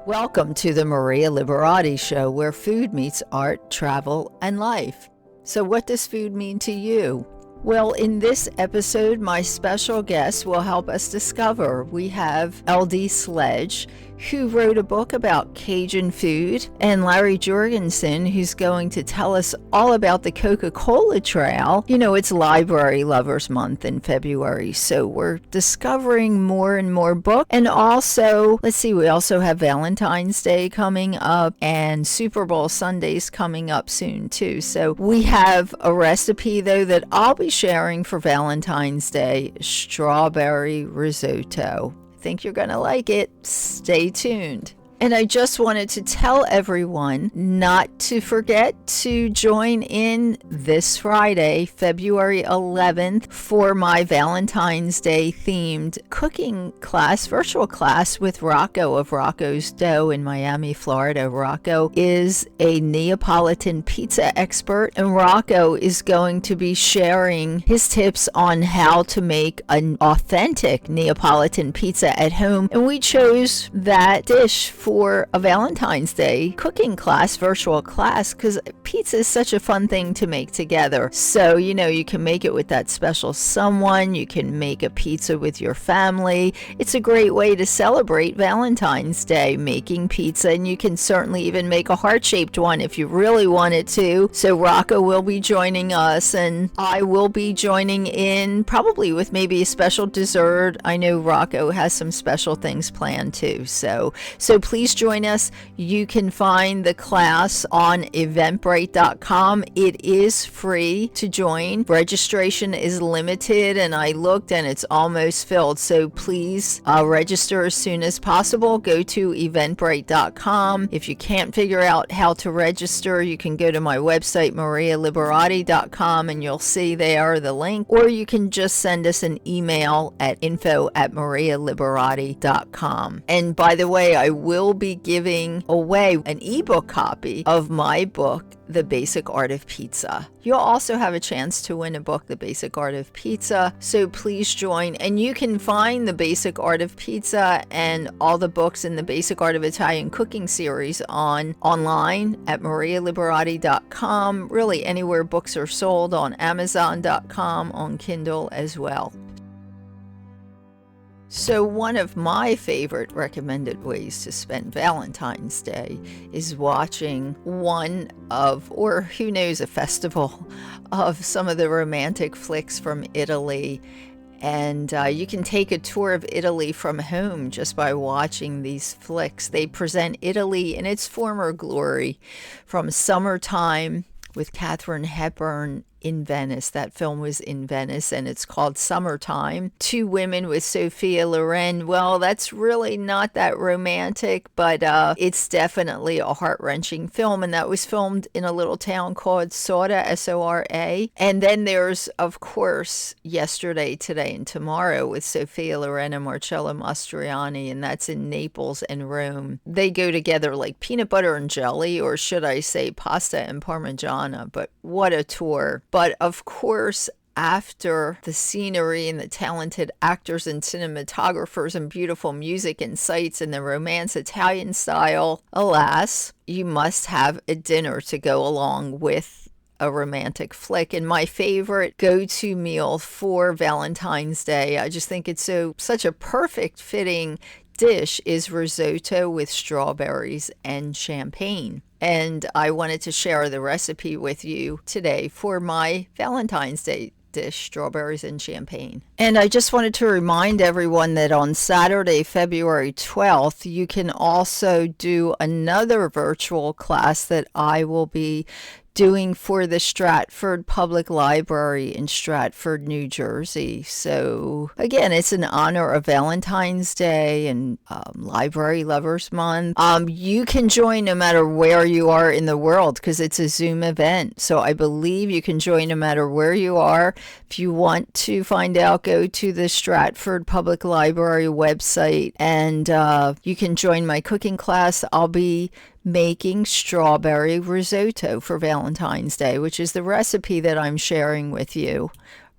Welcome to the Maria Liberati Show, where food meets art, travel, and life. So what does food mean to you? Well, in this episode, my special guest will help us discover. We have LD Sledge, who wrote a book about Cajun food, and Larry Jorgensen, who's going to tell us all about the Coca Cola Trail. You know, it's Library Lovers Month in February, so we're discovering more and more books. And also, we also have Valentine's Day coming up, and Super Bowl Sunday's coming up soon too. So we have a recipe, though, that I'll be sharing for Valentine's Day: strawberry risotto. I think you're going to like it. Stay tuned. And I just wanted to tell everyone not to forget to join in this Friday, February 11th, for my Valentine's Day themed cooking class, virtual class with Rocco of Rocco's Dough in Miami, Florida. Rocco is a Neapolitan pizza expert, and Rocco is going to be sharing his tips on how to make an authentic Neapolitan pizza at home. And we chose that dish for a Valentine's Day cooking class, virtual class, because pizza is such a fun thing to make together. So, you can make it with that special someone. You can make a pizza with your family. It's a great way to celebrate Valentine's Day, making pizza, and you can certainly even make a heart-shaped one if you really wanted to. So Rocco will be joining us, and I will be joining in, probably with maybe a special dessert. I know Rocco has some special things planned too. So please join us. You can find the class on eventbrite.com. It is free to join. Registration is limited, and I looked and it's almost filled. So please register as soon as possible. Go to eventbrite.com. If you can't figure out how to register, you can go to my website, marialiberati.com, and you'll see there the link. Or you can just send us an email at info@marialiberati.com. And by the way, I will be giving away an ebook copy of my book, The Basic Art of Pizza. You'll also have a chance to win a book, The Basic Art of Pizza, so please join. And you can find The Basic Art of Pizza and all the books in the Basic Art of Italian Cooking series online at marialiberati.com, really anywhere books are sold, on amazon.com, on Kindle as well. So one of my favorite recommended ways to spend Valentine's Day is watching one of, or who knows, a festival of some of the romantic flicks from Italy. And you can take a tour of Italy from home just by watching these flicks. They present Italy in its former glory, from Summertime with Katharine Hepburn in Venice. That film was in Venice, and it's called Summertime. Two Women with Sophia Loren. Well, that's really not that romantic, but it's definitely a heart-wrenching film, and that was filmed in a little town called Sora, S-O-R-A. And then there's, of course, Yesterday, Today, and Tomorrow with Sophia Loren and Marcello Mastroianni, and that's in Naples and Rome. They go together like peanut butter and jelly, or should I say pasta and Parmigiana, but what a tour. But of course, after the scenery and the talented actors and cinematographers and beautiful music and sights and the romance Italian style, alas, you must have a dinner to go along with a romantic flick. And my favorite go-to meal for Valentine's Day, I just think it's such a perfect fitting dish, is risotto with strawberries and champagne. And I wanted to share the recipe with you today for my Valentine's Day dish, strawberries and champagne. And I just wanted to remind everyone that on Saturday, February 12th, you can also do another virtual class that I will be doing for the Stratford Public Library in Stratford, New Jersey. So again, it's in honor of Valentine's Day and Library Lovers Month. You can join no matter where you are in the world because it's a Zoom event. So I believe you can join no matter where you are. If you want to find out, go to the Stratford Public Library website and you can join my cooking class. I'll be making strawberry risotto for Valentine's Day, which is the recipe that I'm sharing with you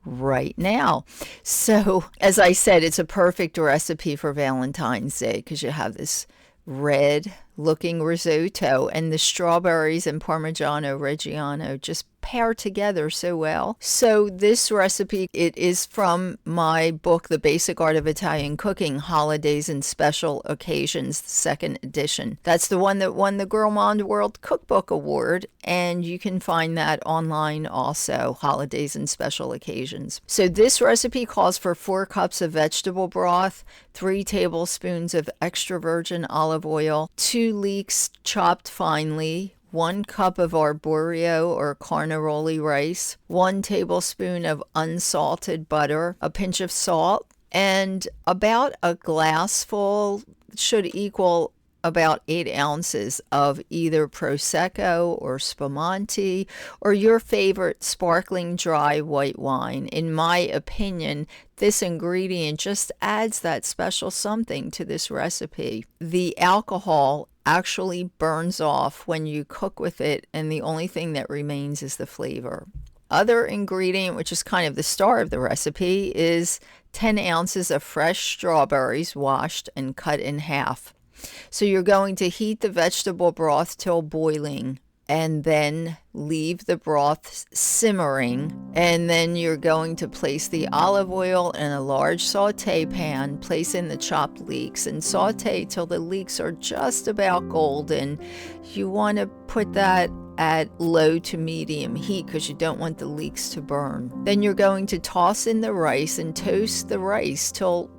right now. So, as I said, it's a perfect recipe for Valentine's Day because you have this red looking risotto, and the strawberries and Parmigiano Reggiano just pair together so well. So this recipe, it is from my book, The Basic Art of Italian Cooking, Holidays and Special Occasions, the second edition. That's the one that won the Gourmand World Cookbook Award, and you can find that online also, Holidays and Special Occasions. So this recipe calls for 4 cups of vegetable broth, 3 tablespoons of extra virgin olive oil, 2 leeks chopped finely, 1 cup of arborio or carnaroli rice, 1 tablespoon of unsalted butter, a pinch of salt, and about a glassful should equal about 8 ounces of either Prosecco or Spumante or your favorite sparkling dry white wine. In my opinion, this ingredient just adds that special something to this recipe. The alcohol actually burns off when you cook with it, and the only thing that remains is the flavor. Other ingredient, which is kind of the star of the recipe, is 10 ounces of fresh strawberries washed and cut in half. So you're going to heat the vegetable broth till boiling and then leave the broth simmering, and then you're going to place the olive oil in a large saute pan, place in the chopped leeks, and saute till the leeks are just about golden. You want to put that at low to medium heat because you don't want the leeks to burn. Then you're going to toss in the rice and toast the rice till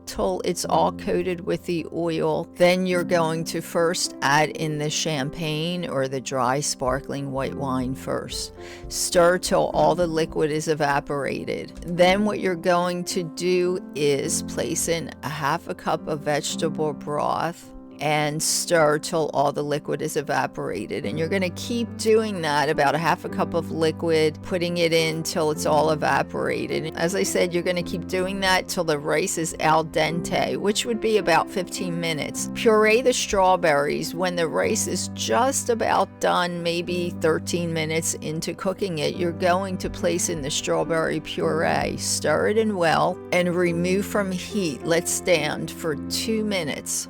it's all coated with the oil. Then you're going to first add in the champagne or the dry sparkling white wine first. Stir till all the liquid is evaporated. Then what you're going to do is place in a half a cup of vegetable broth and stir till all the liquid is evaporated. And you're going to keep doing that, about a half a cup of liquid, putting it in till it's all evaporated. As I said, you're going to keep doing that till the rice is al dente, which would be about 15 minutes. Puree the strawberries when the rice is just about done, maybe 13 minutes into cooking it. You're going to place in the strawberry puree, stir it in well, and remove from heat. Let stand for 2 minutes.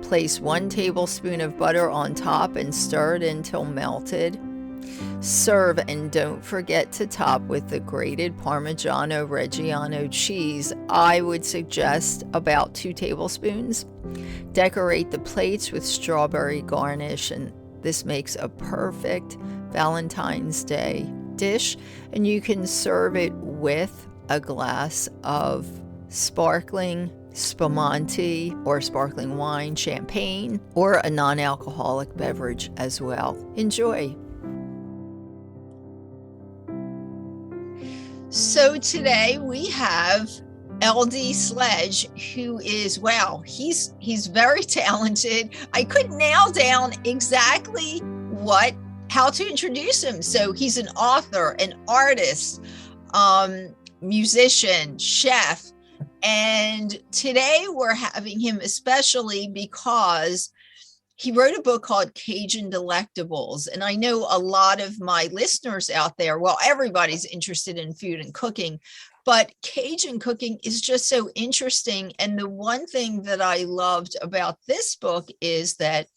Place 1 tablespoon of butter on top and stir it until melted. Serve, and don't forget to top with the grated Parmigiano Reggiano cheese. I would suggest about 2 tablespoons. Decorate the plates with strawberry garnish, and this makes a perfect Valentine's Day dish. And you can serve it with a glass of sparkling Spumante or sparkling wine, champagne, or a non-alcoholic beverage as well. Enjoy. So today we have LD Sledge, who is, wow, he's very talented. I couldn't nail down exactly how to introduce him. So he's an author, an artist, musician, chef. And today we're having him especially because he wrote a book called Cajun Delectables. And I know a lot of my listeners out there, well, everybody's interested in food and cooking, but Cajun cooking is just so interesting. And the one thing that I loved about this book is that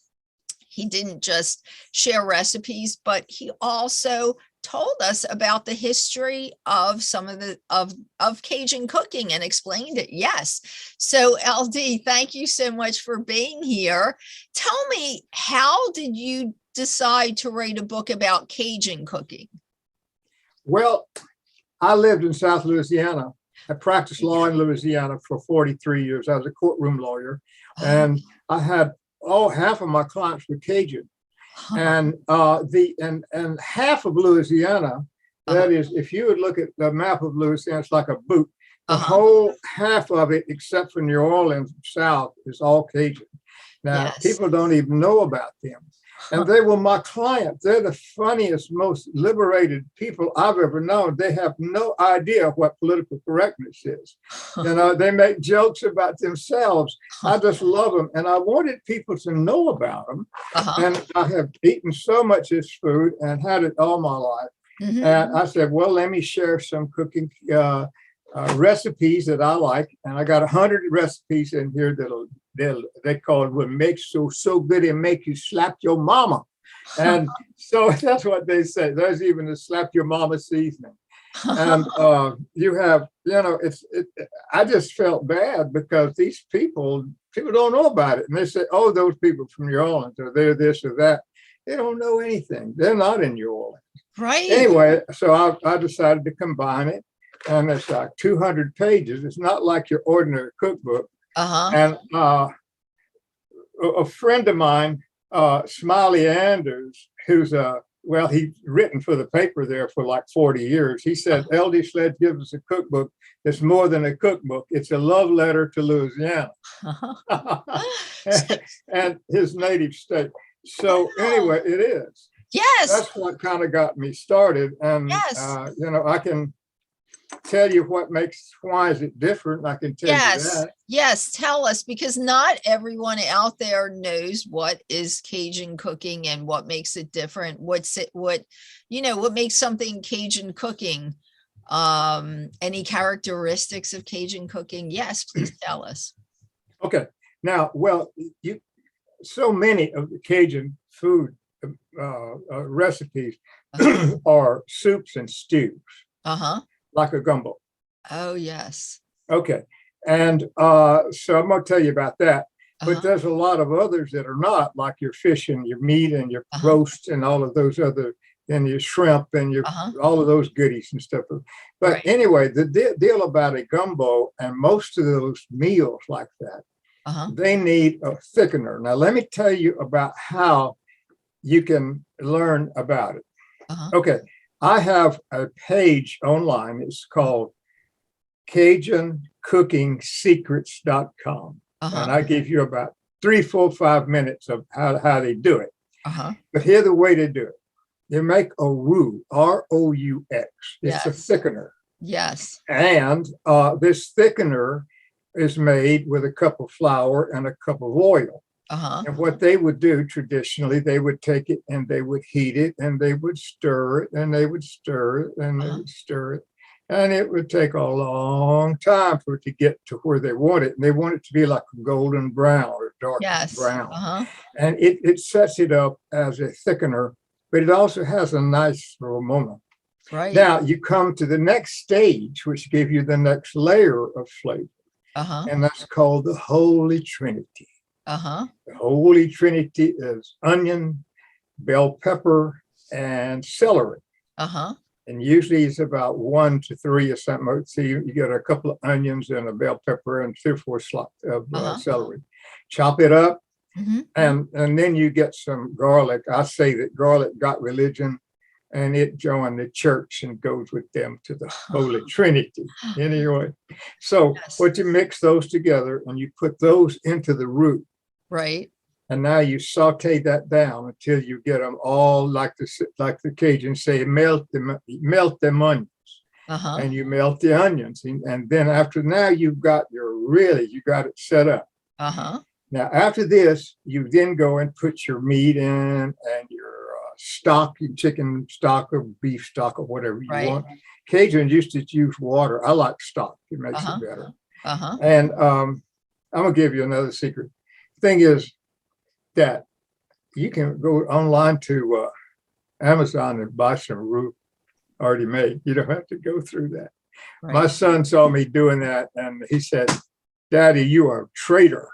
he didn't just share recipes, but he also told us about the history of some of the of Cajun cooking and explained it. Yes. So LD, thank you so much for being here. Tell me, how did you decide to write a book about Cajun cooking? Well, I lived in South Louisiana. I practiced law in Louisiana for 43 years. I was a courtroom lawyer, and I had half of my clients were Cajun. And and half of Louisiana, that is, if you would look at the map of Louisiana, it's like a boot. The whole half of it, except for New Orleans South, is all Cajun. Now, people don't even know about them. And they were my clients. They're the funniest, most liberated people I've ever known. They have no idea what political correctness is. You know, they make jokes about themselves. I just love them. And I wanted people to know about them. And I have eaten so much of this food and had it all my life. And I said, well, let me share some cooking recipes that I like, and I got 100 recipes in here they call it what makes so good it make you slap your mama. And so that's what they say. There's even a slap your mama seasoning. And you have, I just felt bad because these people don't know about it. And they say, oh, those people from New Orleans, or they're this or that. They don't know anything. They're not in New Orleans. Right. Anyway, so I decided to combine it. And it's like 200 pages. It's not like your ordinary cookbook. And a friend of mine, Smiley Anders, who's he's written for the paper there for like 40 years. He said, LD Sledge gives us a cookbook that's more than a cookbook. It's a love letter to Louisiana and his native state. So anyway, it is. Yes. That's what kind of got me started. And, I can tell you why is it different. I can tell you that. Yes, tell us, because not everyone out there knows what is Cajun cooking and what makes it different. What makes something Cajun cooking? Any characteristics of Cajun cooking? Yes, please tell us. Okay. Now, so many of the Cajun food recipes are soups and stews. Like a gumbo. Oh, yes. Okay. And so I'm going to tell you about that. But there's a lot of others that are not, like your fish and your meat and your roast and all of those other, and your shrimp and your all of those goodies and stuff. But anyway, the deal about a gumbo and most of those meals like that, they need a thickener. Now, let me tell you about how you can learn about it. Okay. I have a page online. It's called CajunCookingSecrets.com. And I give you about 3, 4, 5 minutes of how they do it. But here's the way to do it. You make a roux, R-O-U-X. It's a thickener. Yes. And this thickener is made with a cup of flour and a cup of oil. And what they would do traditionally, they would take it and they would heat it and they would stir it and they would stir it and they would stir it. And it would take a long time for it to get to where they want it. And they want it to be like a golden brown or dark brown. And it sets it up as a thickener, but it also has a nice aroma. Right. Now you come to the next stage, which gives you the next layer of flavor. And that's called the Holy Trinity. The Holy Trinity is onion, bell pepper, and celery. And usually it's about 1 to 3 or something. So you get a couple of onions and a bell pepper and 3 or 4 slots of celery. Chop it up, and then you get some garlic. I say that garlic got religion, and it joined the church and goes with them to the Holy Trinity. Anyway, so what you mix those together and you put those into the roux. Right. And now you saute that down until you get them all like the Cajuns say, melt them onions. And you melt the onions. And then after now you've got you got it set up. Now after this, you then go and put your meat in and your stock, your chicken stock or beef stock or whatever you want. Cajuns used to use water. I like stock. It makes it better. And I'm going to give you another secret. Thing is that you can go online to Amazon and buy some roux already made. You don't have to go through that. My son saw me doing that and he said, Daddy, you are a traitor.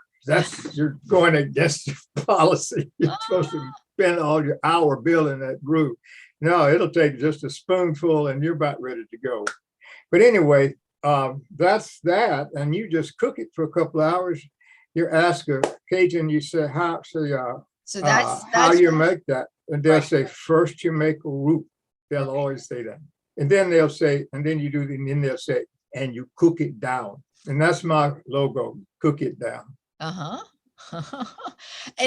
You're going against your policy. You're supposed to spend all your hour building that roux. No, it'll take just a spoonful and you're about ready to go. But anyway, that's that. And you just cook it for a couple of hours. You ask a Cajun, you say, how you make that? And they'll say, first you make a roux. They'll always say that. And then they'll say, and then you do, and then they'll say, and you cook it down. And that's my logo, cook it down. And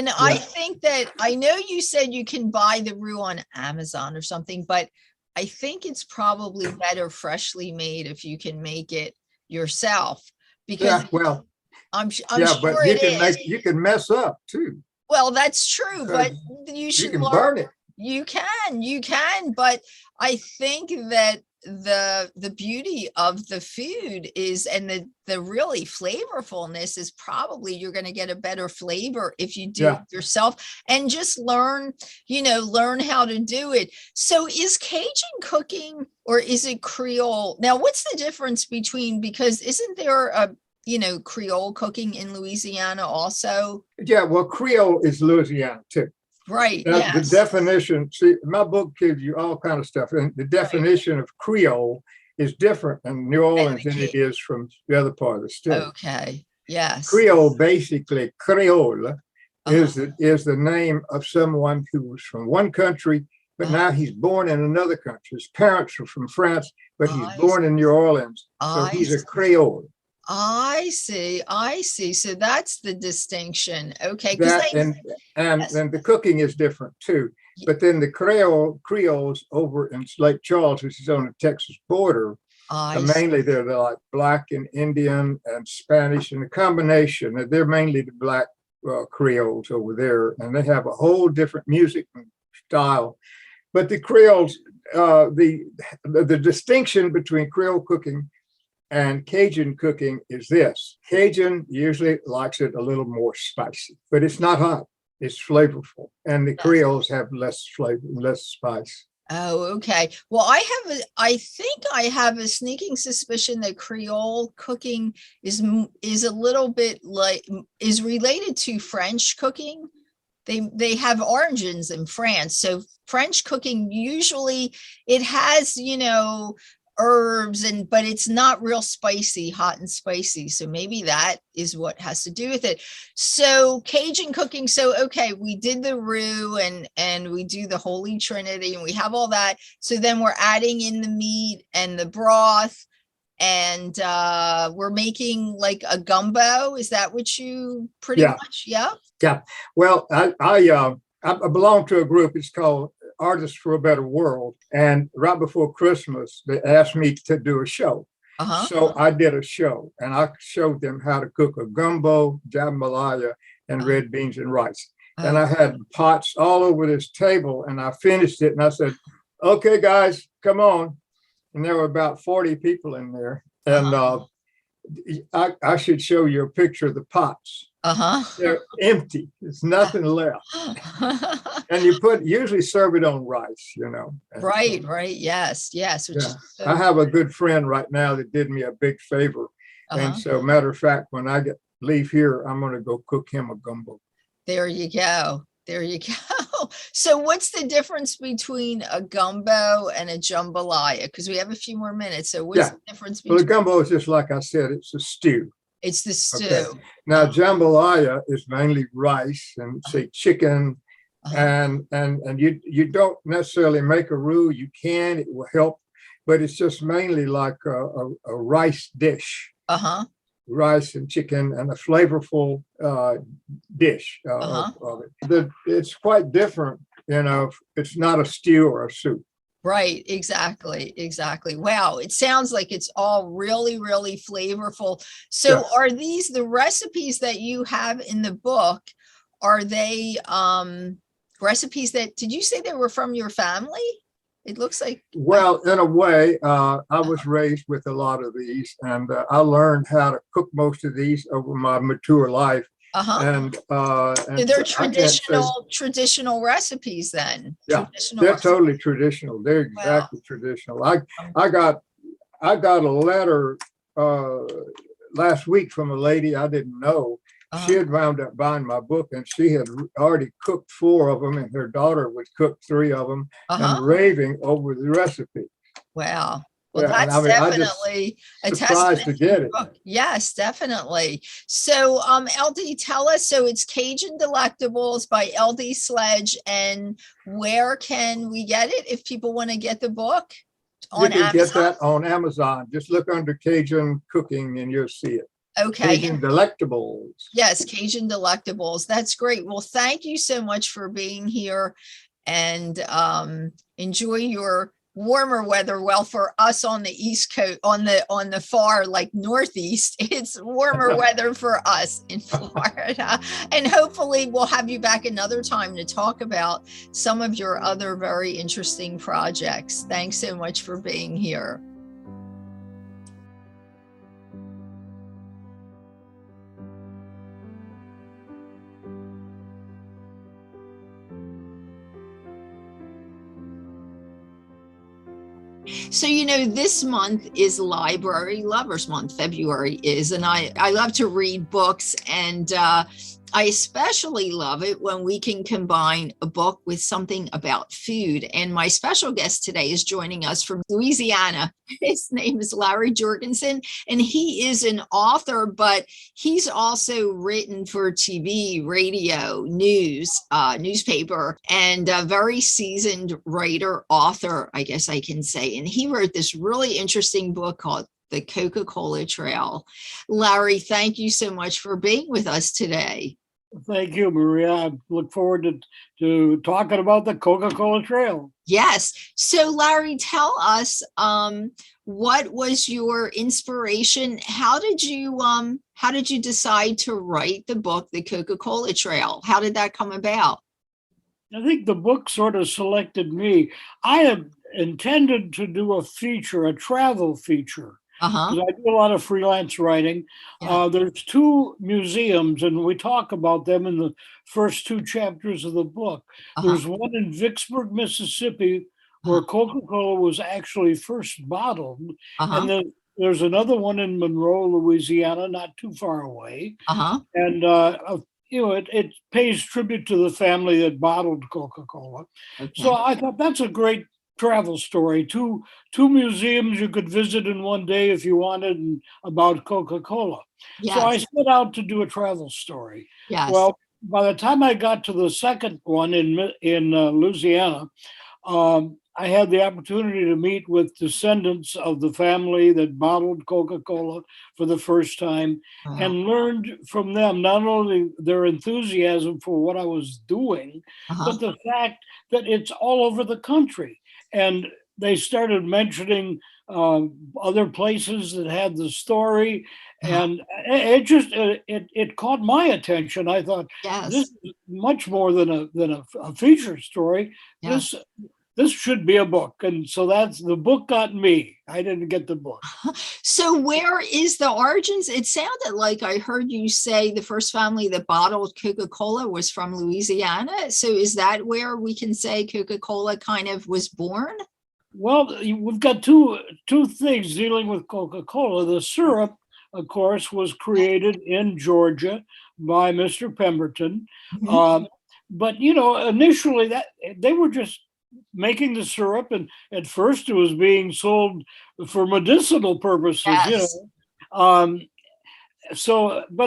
I think that, I know you said you can buy the roux on Amazon or something, but I think it's probably better freshly made if you can make it yourself. Because I'm sure you can mess up too. Well, that's true, but you should burn it. You can, but I think that the beauty of the food is, and the really flavorfulness is, probably you're going to get a better flavor if you do it yourself and just learn how to do it. So is Cajun cooking, or is it Creole? Now, what's the difference between, because isn't there a Creole cooking in Louisiana also? Yeah, well, Creole is Louisiana too. Right. Now, Yes. the definition, see, my book gives you all kind of stuff. And the definition of Creole is different in New Orleans than it is from the other part of the state. Okay. Yes. Creole, basically, Creole is the name of someone who was from one country, but now he's born in another country. His parents are from France, but he's born in New Orleans. So he's a Creole. I see. So that's the distinction. Okay. And the cooking is different too. But then the Creoles over in Lake Charles, which is on the Texas border, mainly they're like Black and Indian and Spanish, and a combination. They're mainly the Black Creoles over there, and they have a whole different music and style. But the Creoles, the distinction between Creole cooking and Cajun cooking is this. Cajun usually likes it a little more spicy, but it's not hot. It's flavorful. And the Creoles have less flavor, less spice. Oh, okay. Well, I think I have a sneaking suspicion that Creole cooking is a little bit is related to French cooking. They have origins in France. So French cooking, usually it has, herbs, but it's not real spicy, hot and spicy. So maybe that is what has to do with it. So Cajun cooking. So, okay, we did the roux and we do the Holy Trinity and we have all that. So then we're adding in the meat and the broth, and we're making like a gumbo. Is that what you pretty much? Yeah. Yeah. Well, I belong to a group. It's called Artists for a Better World. And right before Christmas, they asked me to do a show. So I did a show, and I showed them how to cook a gumbo, jambalaya, and red beans and rice. And I had pots all over this table, and I finished it, and I said, okay, guys, come on. And there were about 40 people in there. And I should show you a picture of the pots. They're empty. There's nothing left. And you usually serve it on rice, Right. Yes. I have a good friend right now that did me a big favor. And so, matter of fact, when I leave here, I'm going to go cook him a gumbo. There you go. So what's the difference between a gumbo and a jambalaya? Because we have a few more minutes. So what's the difference between? Well, the gumbo is just like I said, it's a stew. It's the stew. Okay. Now, jambalaya is mainly rice and say chicken, and you don't necessarily make a roux. You can, it will help, but it's just mainly like a rice dish. Rice and chicken and a flavorful dish of it. It's quite different, it's not a stew or a soup. Right, exactly. Wow, it sounds like it's all really, really flavorful. So are these the recipes that you have in the book? Are they recipes did you say they were from your family? It looks like. Well, in a way, I was raised with a lot of these, and I learned how to cook most of these over my mature life. And they're traditional recipes then. Yeah, they're totally traditional. They're exactly traditional. I got a letter last week from a lady I didn't know. She had wound up buying my book, and she had already cooked 4 of them, and her daughter would cook 3 of them, and raving over the recipe. Wow. Well, that's definitely a testament to get it. Yes, definitely. So, LD, tell us. So it's Cajun Delectables by LD Sledge, and where can we get it if people want to get the book? You can get that on Amazon. Just look under Cajun Cooking, and you'll see it. Okay. Cajun Delectables. Yes, Cajun Delectables. That's great. Well, thank you so much for being here, and enjoy your warmer weather. Well, for us on the East Coast, on the far like Northeast, it's warmer weather for us in Florida. And hopefully we'll have you back another time to talk about some of your other very interesting projects. Thanks so much for being here. So, this month is Library Lovers Month. February is, and I love to read books, and I especially love it when we can combine a book with something about food. And my special guest today is joining us from Louisiana. His name is Larry Jorgensen, and he is an author, but he's also written for TV, radio, news, newspaper, and a very seasoned writer, author, I guess I can say. And he wrote this really interesting book called The Coca Cola Trail. Larry, thank you so much for being with us today. Thank you, Maria. I look forward to talking about the Coca Cola Trail. Yes. So, Larry, tell us, what was your inspiration? How did you decide to write the book, The Coca Cola Trail? How did that come about? I think the book sort of selected me. I had intended to do a travel feature. Because I do a lot of freelance writing. Yeah. There's two museums, and we talk about them in the first two chapters of the book. There's one in Vicksburg, Mississippi, where Coca-Cola was actually first bottled. And then there's another one in Monroe, Louisiana, not too far away. And it pays tribute to the family that bottled Coca-Cola. Okay. So I thought that's a great travel story. Two museums you could visit in one day if you wanted, about Coca-Cola. Yes. So I set out to do a travel story. Yes. Well, by the time I got to the second one in Louisiana, I had the opportunity to meet with descendants of the family that bottled Coca-Cola for the first time, and learned from them not only their enthusiasm for what I was doing, but the fact that it's all over the country. And they started mentioning other places that had the story, and it caught my attention. I thought, this is much more than a feature story. Yes. This should be a book. And so that's the book got me. I didn't get the book. So where is the origins? It sounded like I heard you say the first family that bottled Coca-Cola was from Louisiana. So is that where we can say Coca-Cola kind of was born? Well, we've got two things dealing with Coca-Cola. The syrup, of course, was created in Georgia by Mr. Pemberton. But, initially that they were just making the syrup, and at first it was being sold for medicinal purposes. Yes. But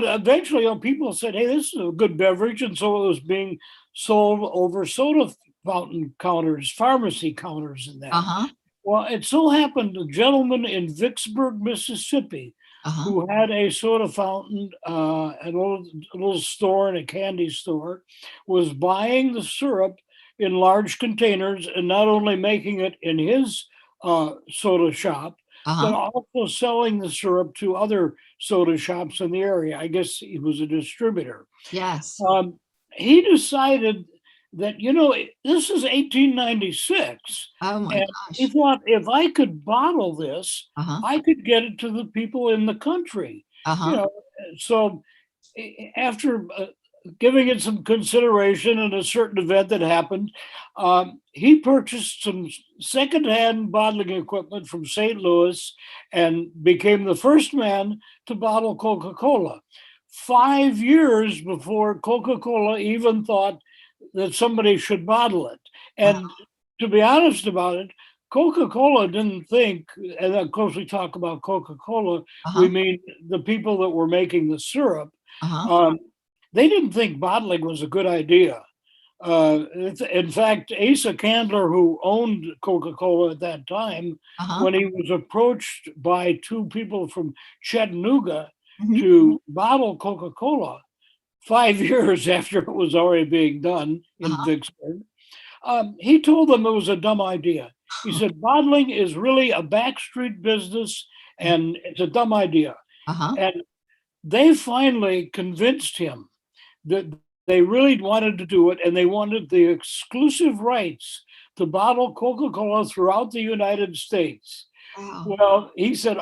eventually people said, hey, this is a good beverage, and so it was being sold over soda fountain counters, pharmacy counters, and that. Well, it so happened a gentleman in Vicksburg, Mississippi, who had a soda fountain, a little store and a candy store, was buying the syrup in large containers, and not only making it in his soda shop, but also selling the syrup to other soda shops in the area. I guess he was a distributor. Yes. He decided that, this is 1896. Oh my and gosh. He thought, if I could bottle this, I could get it to the people in the country. So after giving it some consideration and a certain event that happened, he purchased some secondhand bottling equipment from St. Louis and became the first man to bottle Coca-Cola. 5 years before Coca-Cola even thought that somebody should bottle it. And to be honest about it, Coca-Cola didn't think, and of course we talk about Coca-Cola, we mean the people that were making the syrup. They didn't think bottling was a good idea. In fact, Asa Candler, who owned Coca-Cola at that time, when he was approached by two people from Chattanooga to bottle Coca-Cola 5 years after it was already being done in Vicksburg, He told them it was a dumb idea. He said, bottling is really a backstreet business and it's a dumb idea. And they finally convinced him that they really wanted to do it, and they wanted the exclusive rights to bottle Coca-Cola throughout the United States. Wow. Well, he said,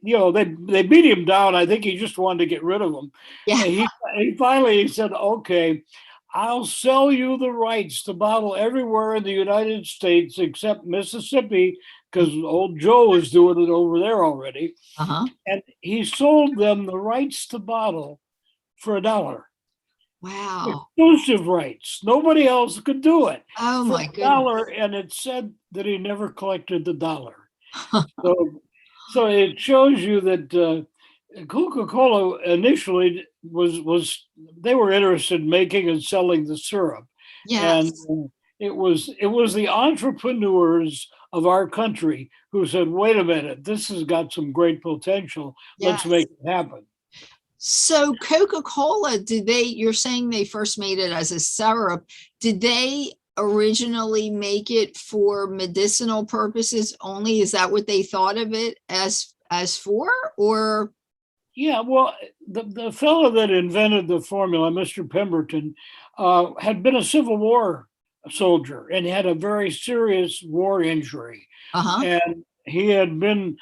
they beat him down. I think he just wanted to get rid of them. Yeah. And he finally said, okay, I'll sell you the rights to bottle everywhere in the United States except Mississippi, because old Joe is doing it over there already. And he sold them the rights to bottle for $1. Wow. Exclusive rights. Nobody else could do it. Oh for my $1, goodness. and it said that he never collected the $1. So it shows you that Coca-Cola initially was they were interested in making and selling the syrup. Yes. And it was the entrepreneurs of our country who said, wait a minute, this has got some great potential. Let's Yes. make it happen. So Coca-Cola, you're saying they first made it as a syrup. Did they originally make it for medicinal purposes only? Is that what they thought of it as for? Or yeah, well, the fellow that invented the formula, Mr. Pemberton, had been a Civil War soldier and had a very serious war injury. And he had been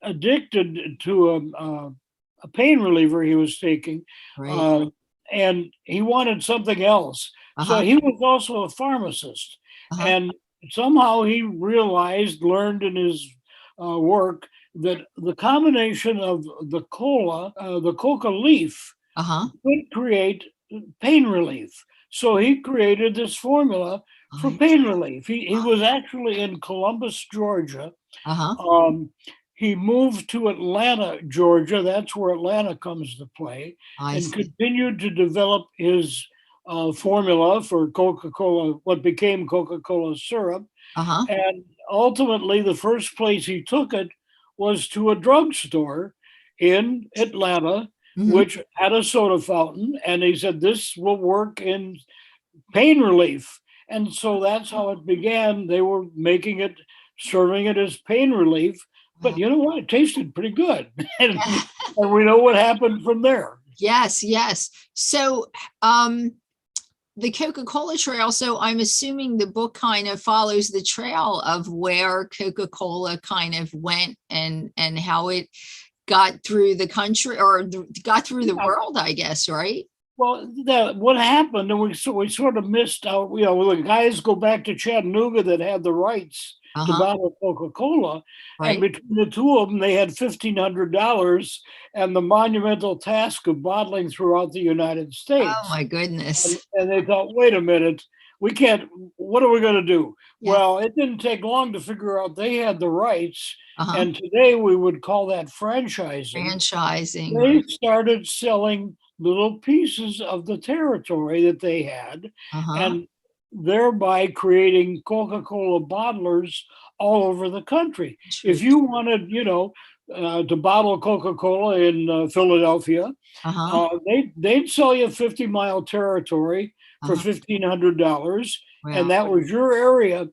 addicted to a pain reliever he was taking, and he wanted something else. So he was also a pharmacist, and somehow he learned in his work that the combination of the coca leaf, could create pain relief. So he created this formula for pain relief. He was actually in Columbus, Georgia. He moved to Atlanta, Georgia. That's where Atlanta comes to play, and continued to develop his formula for Coca-Cola, what became Coca-Cola syrup. And ultimately, the first place he took it was to a drugstore in Atlanta, which had a soda fountain. And he said, this will work in pain relief. And so that's how it began. They were making it, serving it as pain relief. But you know what? It tasted pretty good. and we know what happened from there. Yes, yes. So the Coca-Cola Trail, so I'm assuming the book kind of follows the trail of where Coca-Cola kind of went and how it got through the country or got through the world, I guess, right? Well, what happened, and we sort of missed out, the guys go back to Chattanooga that had the rights to bottle Coca-Cola. And between the two of them, they had $1,500 and the monumental task of bottling throughout the United States. Oh my goodness. And they thought, wait a minute, what are we going to do? Yeah. Well, it didn't take long to figure out they had the rights. And today we would call that franchising. They started selling little pieces of the territory that they had, and thereby creating Coca-Cola bottlers all over the country. If you wanted, to bottle Coca-Cola in Philadelphia, they'd sell you a 50-mile territory for $1,500, and that was your area.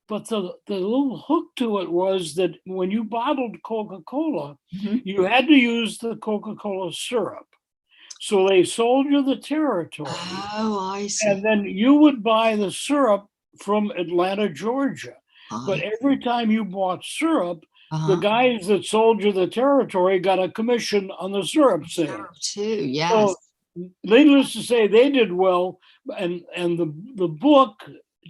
But the little hook to it was that when you bottled Coca-Cola, you had to use the Coca-Cola syrup. So they sold you the territory. Oh, I see. And then you would buy the syrup from Atlanta, Georgia. But every time you bought syrup, the guys that sold you the territory got a commission on the syrup sale. Syrup too, yes. So, needless to say, they did well. And the book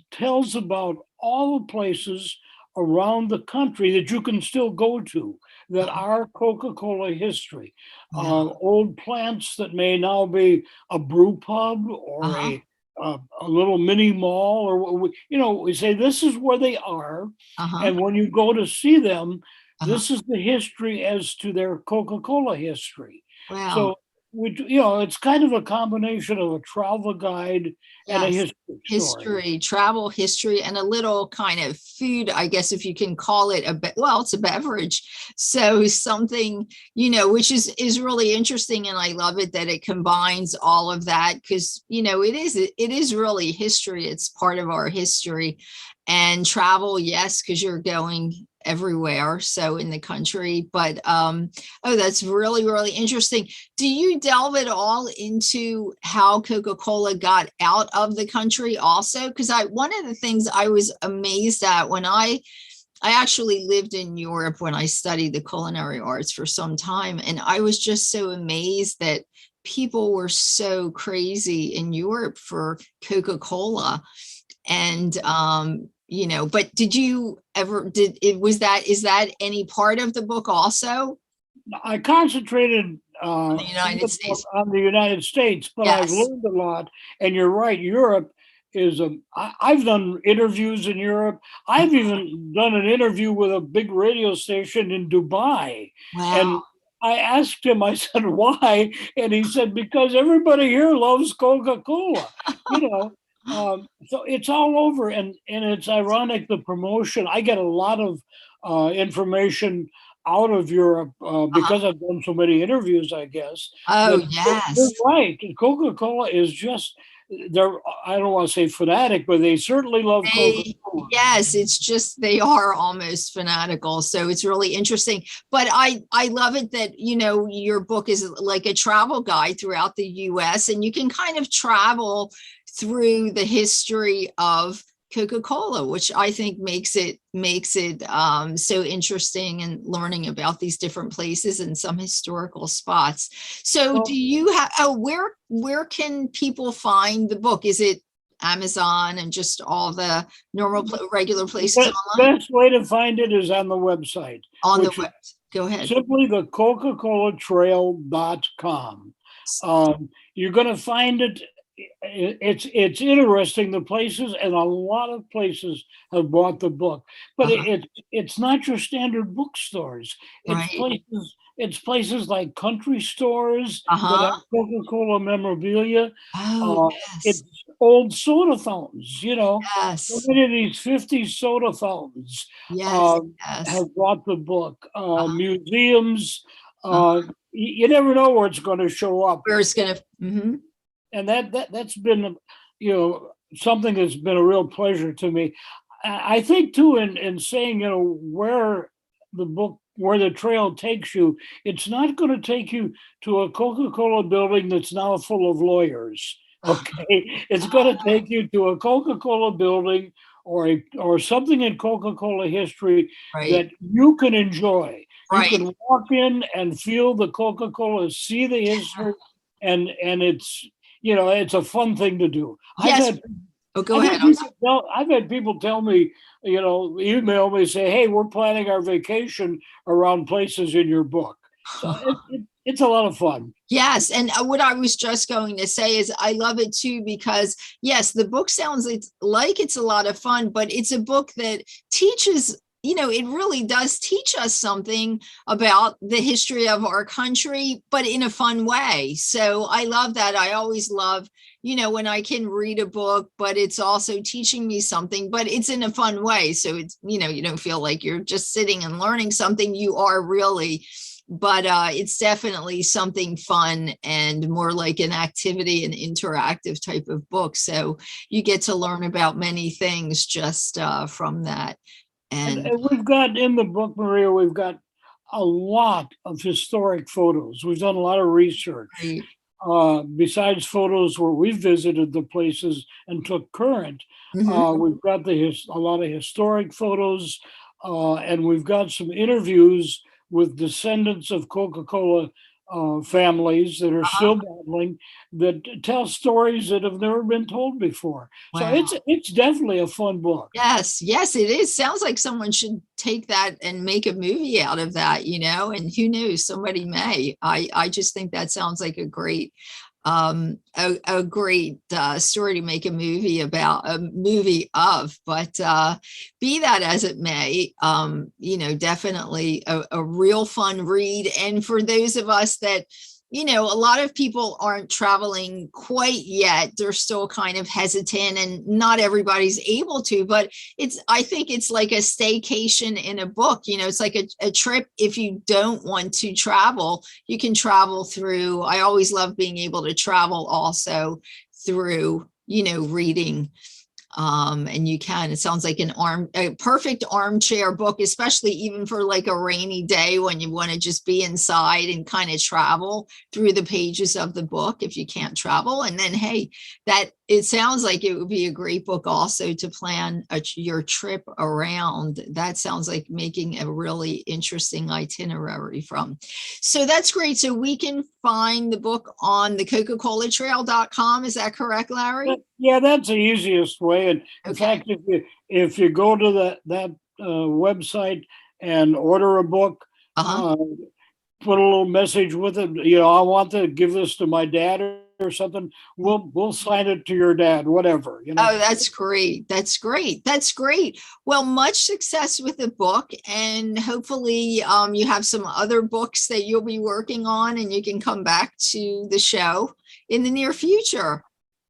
tells about all the places around the country that you can still go to that are Coca-Cola history. Old plants that may now be a brew pub or a little mini mall, or we say this is where they are. And when you go to see them, this is the history as to their Coca-Cola history. Wow. So it's kind of a combination of a travel guide and a history, travel history, and a little kind of food, I guess, if you can call it it's a beverage. So something, which is really interesting. And I love it that it combines all of that, because, it is really history. It's part of our history. And travel, yes, because you're going everywhere, so in the country. But that's really, really interesting. Do you delve at all into how Coca-Cola got out of the country also? Because one of the things I was amazed at when I actually lived in Europe when I studied the culinary arts for some time, and I was just so amazed that people were so crazy in Europe for Coca-Cola. And but did you ever is that any part of the book also? I concentrated on the United States, but yes. I've learned a lot. And you're right, Europe is I've done interviews in Europe. I've even done an interview with a big radio station in Dubai. Wow. And I asked him, I said, why? And he said, because everybody here loves Coca-Cola, so it's all over, and it's ironic, the promotion. I get a lot of information out of Europe because I've done so many interviews, I guess. Oh, yes. You're right. Coca-Cola is just, I don't want to say fanatic, but they certainly love Coca-Cola. Yes, it's just, they are almost fanatical. So it's really interesting. But I love it that, your book is like a travel guide throughout the US, and you can kind of travel through the history of Coca-Cola, which I think makes it so interesting, and learning about these different places and some historical spots. So do you have, where can people find the book? Is it Amazon and just all the normal regular places online? The best way to find it is on the website. On the web. Go ahead. Simply the CocaColaTrail.com. You're going to find it. It's interesting, the places, and a lot of places have bought the book, but it's not your standard bookstores. It's places like country stores that have Coca-Cola memorabilia. It's old soda fountains, So many of these 50 soda fountains have bought the book. Museums, you never know where it's going to show up. Where it's going to. And that's been, something that's been a real pleasure to me. I think too, in saying, where the trail takes you, it's not going to take you to a Coca-Cola building that's now full of lawyers. Okay, it's going to take you to a Coca-Cola building or something in Coca-Cola history that you can enjoy. You can walk in and feel the Coca-Cola, see the history, and it's. It's a fun thing to do. Yes. Go ahead. I've had people tell me, email me, say, hey, we're planning our vacation around places in your book. So it's a lot of fun. Yes. And what I was just going to say is I love it too, because yes, the book sounds like it's a lot of fun, but it's a book that teaches, it really does teach us something about the history of our country, but in a fun way. So I love that. I always love, when I can read a book, but it's also teaching me something, but it's in a fun way. So it's, you don't feel like you're just sitting and learning something. You are really, but it's definitely something fun and more like an activity, an interactive type of book. So you get to learn about many things just from that. And we've got in the book, Maria, we've got a lot of historic photos. We've done a lot of research. Besides photos where we visited the places and took current, we've got a lot of historic photos, and we've got some interviews with descendants of Coca-Cola families that are still battling, that tell stories that have never been told before. Wow. So it's definitely a fun book. Yes, it is. Sounds like someone should take that and make a movie out of that, and who knows, somebody may. I just think that sounds like a great story to make a movie of, but be that as it may, definitely a real fun read. And for those of us that a lot of people aren't traveling quite yet. They're still kind of hesitant, and not everybody's able to, but I think it's like a staycation in a book. It's like a trip. If you don't want to travel, you can travel through. I always love being able to travel also through, reading. And it sounds like a perfect armchair book, especially even for like a rainy day when you want to just be inside and kind of travel through the pages of the book if you can't travel. And then, hey, it sounds like it would be a great book also to plan your trip around. That sounds like making a really interesting itinerary from. So that's great. So we can find the book on the CocaColaTrail.com. Is that correct, Larry? Yeah, that's the easiest way. And in fact, if you go to that website and order a book, put a little message with it. I want to give this to my dad or something. We'll sign it to your dad, whatever. Oh, that's great. That's great. That's great. Well, much success with the book, and hopefully you have some other books that you'll be working on, and you can come back to the show in the near future.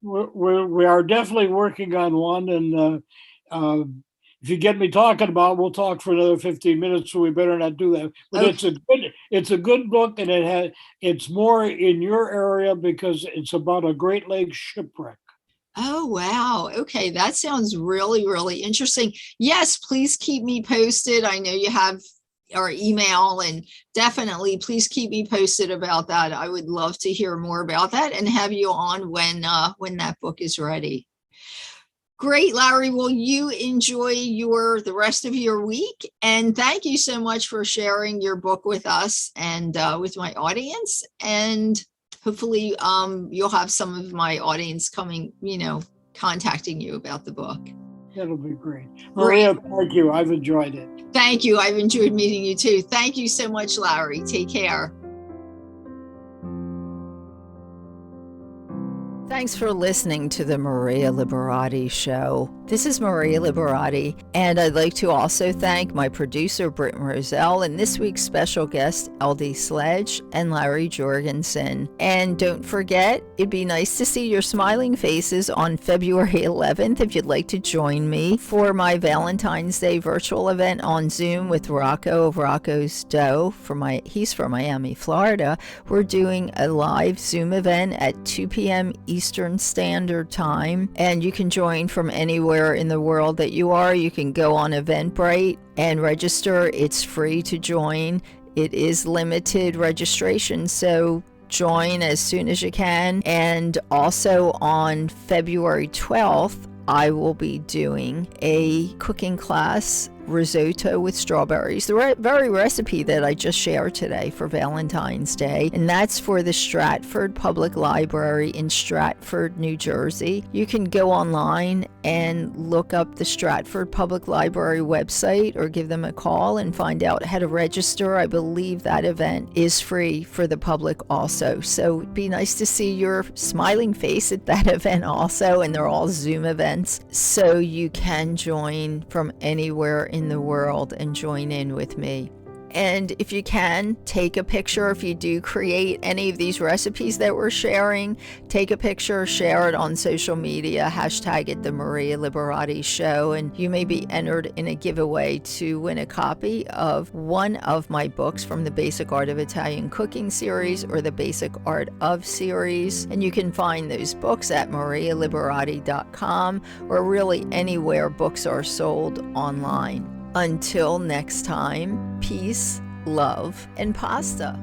We are definitely working on one, and if you get me talking about, we'll talk for another 15 minutes, so we better not do that. But it's a good book, and it's more in your area because it's about a Great Lakes shipwreck. Oh, wow. Okay. That sounds really, really interesting. Yes, please keep me posted. I know you have our email, and definitely please keep me posted about that. I would love to hear more about that and have you on when that book is ready. Great, Larry. Well, you enjoy the rest of your week, and thank you so much for sharing your book with us and with my audience. And hopefully, you'll have some of my audience coming, contacting you about the book. That'll be great. Maria, thank you. I've enjoyed it. Thank you. I've enjoyed meeting you too. Thank you so much, Larry. Take care. Thanks for listening to the Maria Liberati Show. This is Maria Liberati, and I'd like to also thank my producer, Britt Roselle, and this week's special guest, LD Sledge and Larry Jorgensen. And don't forget, it'd be nice to see your smiling faces on February 11th if you'd like to join me for my Valentine's Day virtual event on Zoom with Rocco of Rocco's Dough. He's from Miami, Florida. We're doing a live Zoom event at 2 p.m. Eastern Standard Time, and you can join from anywhere in the world that you are. You can go on Eventbrite and register. It's free to join. It is limited registration, so join as soon as you can. And also on February 12th, I will be doing a cooking class, risotto with strawberries, the very recipe that I just shared today for Valentine's Day, and that's for the Stratford Public Library in Stratford, New Jersey. You can go online and look up the Stratford Public Library website or give them a call and find out how to register. I believe that event is free for the public also, so it'd be nice to see your smiling face at that event also, and they're all Zoom events, so you can join from anywhere in the world and join in with me. And if you can, take a picture. If you do create any of these recipes that we're sharing, take a picture, share it on social media, hashtag it the Maria Liberati Show, and you may be entered in a giveaway to win a copy of one of my books from the Basic Art of Italian Cooking series or the Basic Art of series. And you can find those books at marialiberati.com or really anywhere books are sold online. Until next time, peace, love, and pasta.